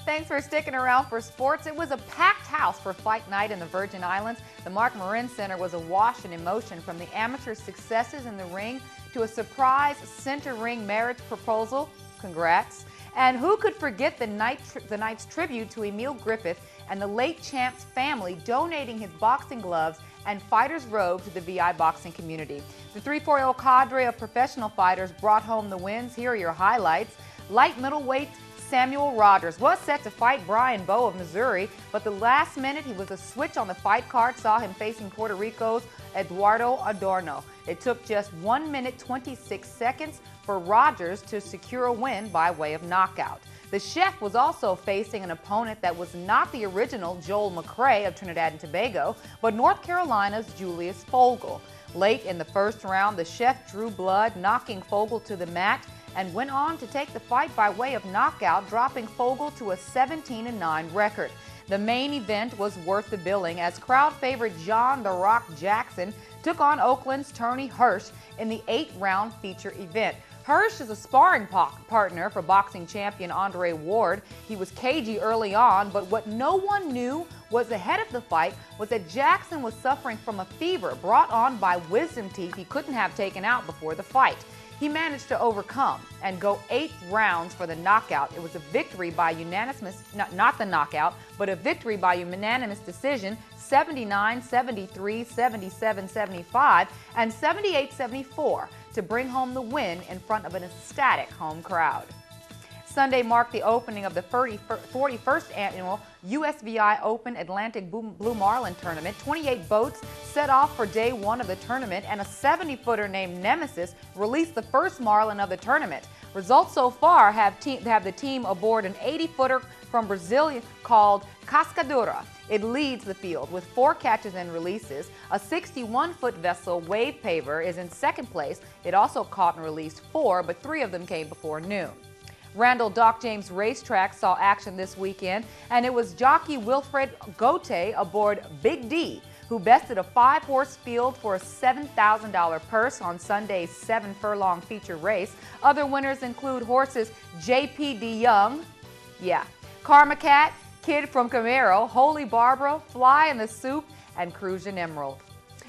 Thanks for sticking around for sports. It was a packed house for fight night in the Virgin Islands. The Mark Marin Center was awash in emotion, from the amateur successes in the ring to a surprise center ring marriage proposal. Congrats. And who could forget the night's tribute to Emil Griffith and the late champ's family donating his boxing gloves and fighter's robe to the VI boxing community. The 340 cadre of professional fighters brought home the wins. Here are your highlights. Light middleweight Samuel Rogers was set to fight Brian Bowe of Missouri, but the last minute he was a switch on the fight card saw him facing Puerto Rico's Eduardo Adorno. It took just 1 minute 26 seconds for Rogers to secure a win by way of knockout. The chef was also facing an opponent that was not the original Joel McRae of Trinidad and Tobago, but North Carolina's Julius Fogel. Late in the first round, the chef drew blood, knocking Fogel to the mat, and went on to take the fight by way of knockout, dropping Fogel to a 17-9 record. The main event was worth the billing, as crowd favorite John "The Rock" Jackson took on Oakland's Tony Hirsch in the 8-round feature event. Hirsch is a sparring partner for boxing champion Andre Ward. He was cagey early on, but what no one knew was ahead of the fight was that Jackson was suffering from a fever brought on by wisdom teeth he couldn't have taken out before the fight. He managed to overcome and go 8 rounds for the knockout. It was a victory by unanimous, not the knockout, but a victory by unanimous decision, 79, 73, 77, 75, and 78, 74, to bring home the win in front of an ecstatic home crowd. Sunday marked the opening of the 41st annual USVI Open Atlantic Blue Marlin Tournament. 28 boats set off for day 1 of the tournament, and a 70-footer named Nemesis released the first marlin of the tournament. Results so far have the team aboard an 80-footer from Brazil called Cascadura. It leads the field with 4 catches and releases. A 61-foot vessel, Wave Paver, is in second place. It also caught and released 4, but 3 of them came before noon. Randall Doc James Racetrack saw action this weekend, and it was jockey Wilfred Gote aboard Big D who bested a 5-horse field for a $7,000 purse on Sunday's 7-furlong feature race. Other winners include horses J.P. DeYoung, Karma Cat, Kid from Camaro, Holy Barbara, Fly in the Soup, and Crucian Emerald.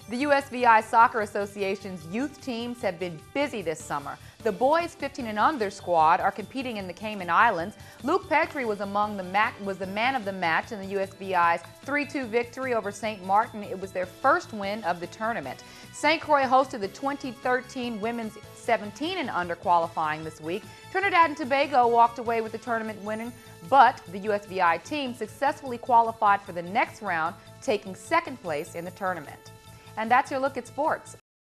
The USVI Soccer Association's youth teams have been busy this summer. The boys 15 and under squad are competing in the Cayman Islands. Luke Petrie was the man of the match in the USVI's 3-2 victory over St. Martin. It was their first win of the tournament. St. Croix hosted the 2013 women's 17 and under qualifying this week. Trinidad and Tobago walked away with the tournament winning, but the USVI team successfully qualified for the next round, taking second place in the tournament. And that's your look at sports.